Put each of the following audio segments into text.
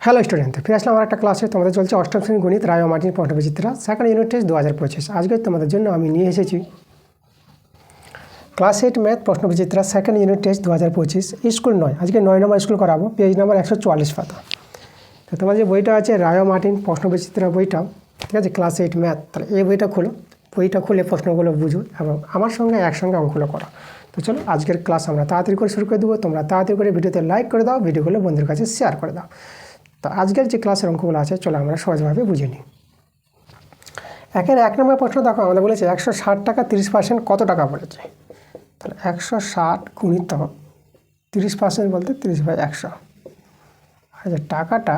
Hello student, ফিরে আসলাম আমার একটা ক্লাসে। তোমাদের চলছে অষ্টম শ্রেণী গণিত রায় ও Martin Prashnabichitra second unit test 2025। আজকে তোমাদের জন্য আমি নিয়ে এসেছি class 8 math Prashnabichitra second unit test 2025 school 9। আজকে 9 নম্বর স্কুল করাবো, পেজ নাম্বার 144 পাতা। তো তোমার যে বইটা আছে রায় ও মার্টিন প্রশ্নবিচিত্রা বইটাও, ঠিক আছে, ক্লাস 8 ম্যাথ, তাহলে এই বইটা খোলো, বইটা খুলে প্রশ্নগুলো বুঝো এবং আমার সঙ্গে একসঙ্গে অঙ্কগুলো করো। তো চলো আজকের ক্লাস আমরা তাড়াতাড়ি করে শুরু করে দেবো। তোমরা তাড়াতাড়ি করে ভিডিওতে লাইক করে দাও, ভিডিওগুলো বন্ধুদের কাছে শেয়ার করে দাও। তো আজকের যে ক্লাসের অঙ্কগুলো আছে চলো আমরা সহজভাবে বুঝে নিই। একের 1 নম্বর প্রশ্ন দেখো, আমাদের বলেছে 160 টাকা 30% কত টাকা বলেছে। তাহলে 160 গুণিত 30% বলতে 30/100। আর যে টাকাটা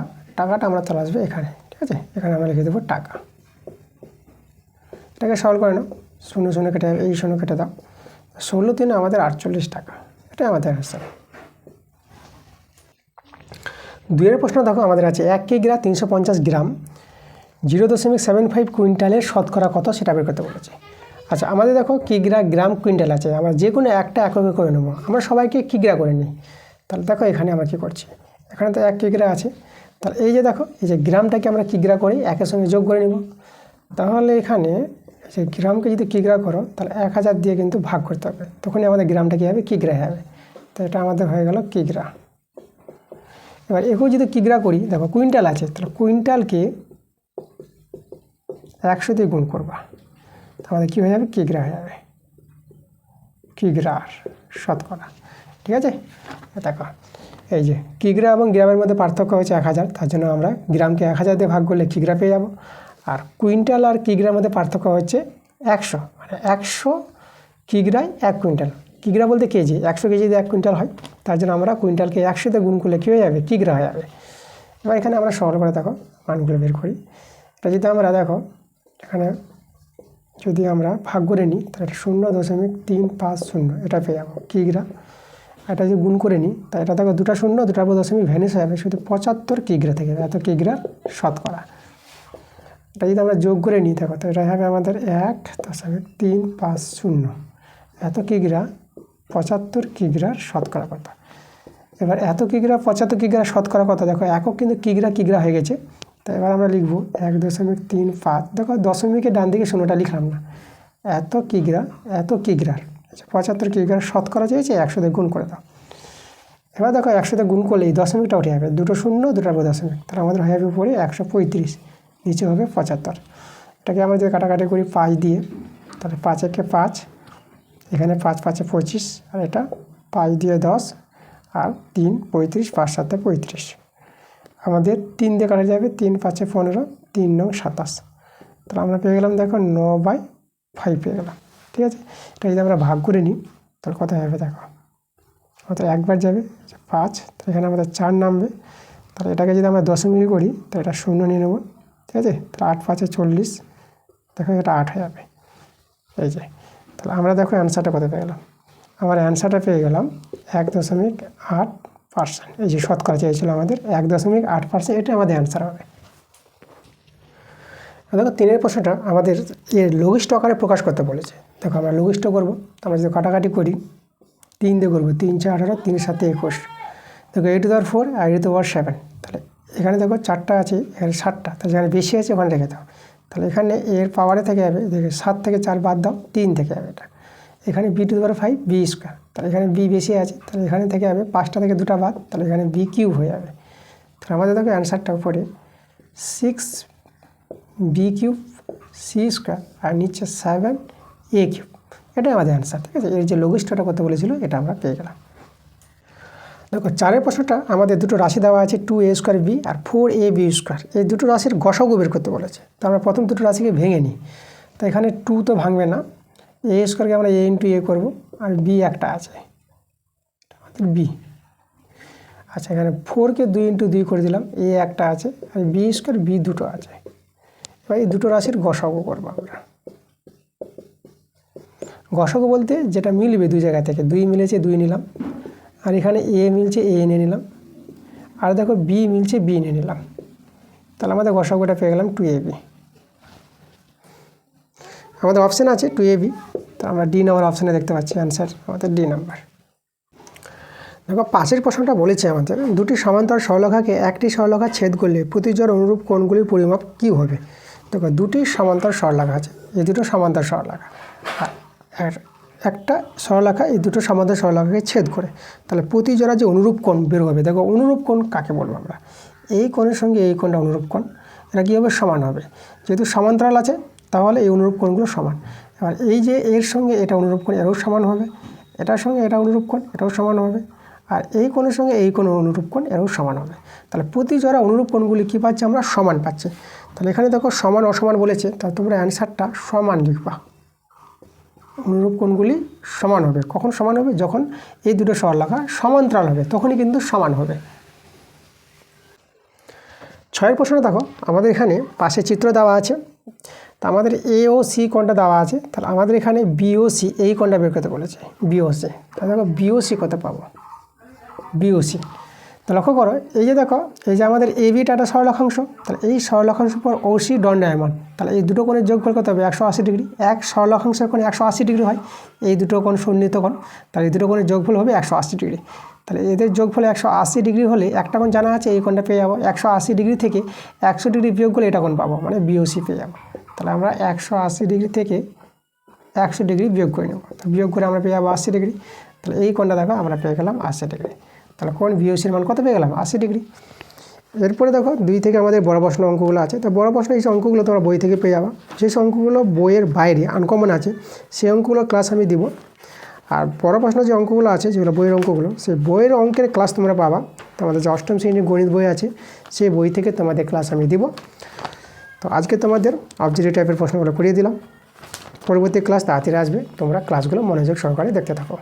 আমরা চলে আসবে এখানে, ঠিক আছে, এখানে আমরা লিখে দেবো টাকা। এটাকে সলভ করে নাও, 0 0 কেটে এই 0 কেটে দাও, 16 3 আমাদের 48 টাকা, এটাই আমাদের অ্যান্সার। 2 প্রশ্ন দেখো, আমাদের আছে 1 কিগ্রা 350 গ্রাম 0.75 কুইন্টালের শতকরা কত সেটা বের করতে বলেছে। আচ্ছা, আমাদের দেখো কিগ্রা গ্রাম কুইন্টাল আছে, আমরা যে কোনো একটা এককে করে নেবো, আমরা সবাইকে কিগ্রা করে নিই। তাহলে দেখো এখানে আমরা কী করছি, এখানে তো 1 কিগ্রা আছে, তাহলে এই যে দেখো এই যে গ্রামটাকে আমরা কিগ্রা করি, একের সঙ্গে যোগ করে নিব। তাহলে এখানে যে গ্রামকে যদি কিগ্রা করো তাহলে 1000 দিয়ে কিন্তু ভাগ করতে হবে, তখনই আমাদের গ্রামটা কী হবে, কিগ্রা হবে। তো এটা আমাদের হয়ে গেল কিগ্রা। এবার একেও যদি কিগ্রা করি, দেখো কুইন্টাল আছে, তাহলে কুইন্টালকে 100 দিয়ে গুণ করবা, তাহলে কী হয়ে যাবে, কিগ্রা হয়ে যাবে, কিগ্রার শতকরা, ঠিক আছে। দেখো এই যে কিগ্রা এবং গ্রামের মধ্যে পার্থক্য হচ্ছে 1000, তার জন্য আমরা গ্রামকে 1000 দিয়ে ভাগ করলে কিগ্রা পেয়ে যাব। আর কুইন্টাল আর কিগ্রার মধ্যে পার্থক্য হচ্ছে 100, মানে 100 কিগ্রায় 1 কুইন্টাল। কিগ্রা বলতে কেজি, 100 কেজি দিয়ে 1 কুইন্টাল হয়, তার জন্য আমরা কুইন্টালকে 100 দিয়ে গুণ করলে কী হয়ে যাবে, কিগ্রা হয়ে যাবে। এবার এখানে আমরা সরল করে দেখো মানগুলো বের করি। এটা যদি আমরা দেখো এখানে যদি আমরা ভাগ করে নিই তাহলে 0.350 এটা পেয়ে যাবো কিগ্রা। এটা যদি গুণ করে নিই তাই এটা দেখো 2টা 0 2টা দশমিক ভ্যানিশ হয়ে যাবে, শুধু 75 কিগ্রা থেকে এত কিগ্রার শতকরা। এটা যদি আমরা যোগ করে নিই দেখো তো এটা হবে আমাদের 1.350 এত কিগ্রা 75 কিগ্রার শতকরা কত। এবার এত কিগ্রা 75 কিগ্রার শতকরা কত, দেখো একক কিন্তু কিগ্রা হয়ে গেছে। তো এবার আমরা লিখব 1.35, দেখো দশমিকের ডান দিকে 0টা লিখলাম না, এত কিগ্রার 75 কিগ্রার শতকরা চেয়েছে, 100 দিয়ে গুণ করে দাও। এবার দেখো 100 দিয়ে গুণ করলে এই দশমিকটা উঠে যাবে, 2টো 0 2টা দশমিক, তাহলে আমাদের হয়ে যাবে উপরে 135, নিচে হবে 75। এটাকে আমরা যদি কাটাকাটি করি 5 দিয়ে, তাহলে 5 একে 5, এখানে 5 5 25, আর এটা 5 দিয়ে 10, আর 3 35, 5 7 35, আমাদের 3 দিয়ে কাটা যাবে, 3 5 15, 3 9 27, তাহলে আমরা পেয়ে গেলাম দেখো 9/5 পেয়ে গেলাম, ঠিক আছে। এটা যদি আমরা ভাগ করে নিই তাহলে কত হবে, দেখো অর্থাৎ একবার যাবে 5, তাহলে এখানে আমাদের 4 নামবে। তাহলে এটাকে যদি আমরা দশমিক করি তাহলে এটা 0 নিয়ে নেব, ঠিক আছে। তাহলে 8 5 40, দেখো এটা 8 হয়ে যাবে, এই যে। তাহলে আমরা দেখো অ্যান্সারটা কত পেয়ে গেলাম, আমার অ্যান্সারটা পেয়ে গেলাম 1.8%। এই যে শতকরা চেয়েছিল আমাদের 1.8%, এটা আমাদের অ্যান্সার হবে। দেখো 3 প্রশ্নটা আমাদের এর লঘিষ্ঠ আকারে প্রকাশ করতে বলেছে। দেখো আমরা লঘিষ্ঠ করবো, আমরা যদি কাটাকাটি করি 3 দিয়ে করবো, 3 4 18, 3 7 21, দেখো 8^4 আর 8^7, তাহলে এখানে দেখো 4টা আছে, এখানে 7টা, তাহলে যেখানে বেশি আছে ওখানে রেখে দাও। তাহলে এখানে এর পাওয়ারে থেকে যাবে, দেখো 7 থেকে 4 বাদ দাও, 3 থেকে যাবে এটা। এখানে b^5 b², তাহলে এখানে b বেশি আছে, তাহলে এখানে থেকে যাবে 5টা থেকে 2টা বাদ, তাহলে এখানে b³ হয়ে যাবে। তাহলে আমাদের দেখো অ্যান্সারটা উপরে 6b³ c² আর নিচে 7a³, এটাই আমাদের অ্যান্সার, ঠিক আছে। এর যে লঘিষ্ঠটা করতে বলেছিল এটা আমরা পেয়ে গেলাম। দেখো 4 প্রশ্নটা আমাদের দুটো রাশি দেওয়া আছে, 2a² b আর 4ab², এই দুটো রাশির গসাগু বের করতে বলেছে। তো আমরা প্রথম দুটো রাশিকে ভেঙে নিই। তো এখানে 2 তো ভাঙবে না, a² আমরা a × a করবো, আর b একটা আছে b। আচ্ছা, এখানে 4কে 2 × 2 করে দিলাম, a একটা আছে, আর b² b দুটো আছে। এবার এই দুটো রাশির গসাগু করবো আমরা। গসাগু বলতে যেটা মিলবে দুই জায়গা থেকে, 2 মিলেছে 2 নিলাম, আর এখানে a মিলছে a নিয়ে নিলাম, আর দেখো b মিলছে b নিয়ে নিলাম, তাহলে আমাদের গসাগুটা পেয়ে গেলাম 2ab। আমাদের অপশান আছে 2ab, তো আমরা ডি নাম্বার অপশানে দেখতে পাচ্ছি অ্যান্সার আমাদের ডি নাম্বার। দেখো পাশের প্রশ্নটা বলেছে আমাদের দুটি সমান্তরাল সরলরেখাকে একটি সরলরেখা ছেদ করলে প্রতিজোড় অনুরূপ কোণগুলির পরিমাপ কী হবে। দেখো দুটি সমান্তরাল সরলরেখা আছে, এই দুটো সমান্তরাল সরলরেখা আর একটা সরলরেখা এই দুটো সমান্তরাল সরলরেখাকে ছেদ করে, তাহলে প্রতিজোড়া যে অনুরূপ কোণ বের হবে। দেখো অনুরূপ কোণ কাকে বলবো আমরা, এই কোণের সঙ্গে এই কোণটা অনুরূপ কোণ, এটা কী হবে সমান হবে, যেহেতু সমান্তরাল আছে তাহলে এই অনুরূপ কোণগুলো সমান। এবার এই যে এর সঙ্গে এটা অনুরূপ কোণ এটাও সমান হবে, এটার সঙ্গে এটা অনুরূপ কোণ এটাও সমান হবে, আর এই কোণের সঙ্গে এই কোণ অনুরূপ কোণ এটাও সমান হবে। তাহলে প্রতিজোড়া অনুরূপ কোণগুলি কী পাচ্ছি আমরা, সমান পাচ্ছি। তাহলে এখানে দেখো সমান অসমান বলেছে, তাহলে তোমরা অ্যান্সারটা সমান লিখবা। অনুরূপ কোণগুলি সমান হবে, কখন সমান হবে, যখন এই দুটো সরলরেখা সমান্তরাল হবে তখনই কিন্তু সমান হবে। 6 প্রশ্ন দেখো আমাদের এখানে পাশে চিত্র দেওয়া আছে, তা আমাদের এ ও সি কোণটা দেওয়া আছে, তাহলে আমাদের এখানে বি ও সি এই কোণটা বের করতে বলেছে, বি ও সি। তাহলে দেখো বি ও সি কত পাবো, বি ও সি। তো লক্ষ্য করো এই যে দেখো এই যে আমাদের এ বিটা একটা সরলরেখাংশ, তাহলে এই সরলরেখাংশের পর ও সি দণ্ডায়মান, তাহলে এই দুটো কোণের যোগফল কত হবে 180 ডিগ্রি। এক সরলরেখাংশের কোণ 180 ডিগ্রি হয়, এই দুটো কোণ সন্নিহিত কোণ, তাহলে এই দুটো কোণের যোগফল হবে 180 ডিগ্রি। তাহলে এদের যোগফল 180 ডিগ্রি হলে একটা কোণ জানা আছে, এই কোণটা পেয়ে যাবো। 180 ডিগ্রি থেকে 100 ডিগ্রি বিয়োগ করলে এটা কোণ পাবো, মানে বিওসি পেয়ে যাবো। তাহলে আমরা 180 ডিগ্রি থেকে 100 ডিগ্রি বিয়োগ করে নেব, তো বিয়োগ করে আমরা পেয়ে যাবো 80 ডিগ্রি। তাহলে এই কোণটা দেখো আমরা পেয়ে গেলাম 80 ডিগ্রি। তাহলে কোণ বিওসির মান কত পেয়ে গেলাম, 80 ডিগ্রি। এরপরে দেখো 2 থেকে আমাদের বড় প্রশ্ন অঙ্কগুলো আছে, তো বড় প্রশ্ন এই অঙ্কগুলো তোমরা বই থেকে পেয়ে যাবা। যে অঙ্কগুলো বইয়ের বাইরে আনকমন আছে সেই অঙ্কগুলো ক্লাস আমি দিব, আর বড় প্রশ্ন যে অঙ্কগুলো আছে যেগুলো বইয়ের অঙ্কগুলো, সেই বইয়ের অঙ্কের ক্লাস তোমরা পাবা। তোমাদের যে 8ম শ্রেণীর গণিত বই আছে সেই বই থেকে তোমাদের ক্লাস আমি দিব। তো আজকে তোমাদের অবজেক্টিভ টাইপের প্রশ্নগুলো করিয়ে দিলাম, পরবর্তী ক্লাস তাড়াতাড়ি আসবে, তোমরা ক্লাসগুলো মনোযোগ সহকারে দেখতে থাকো।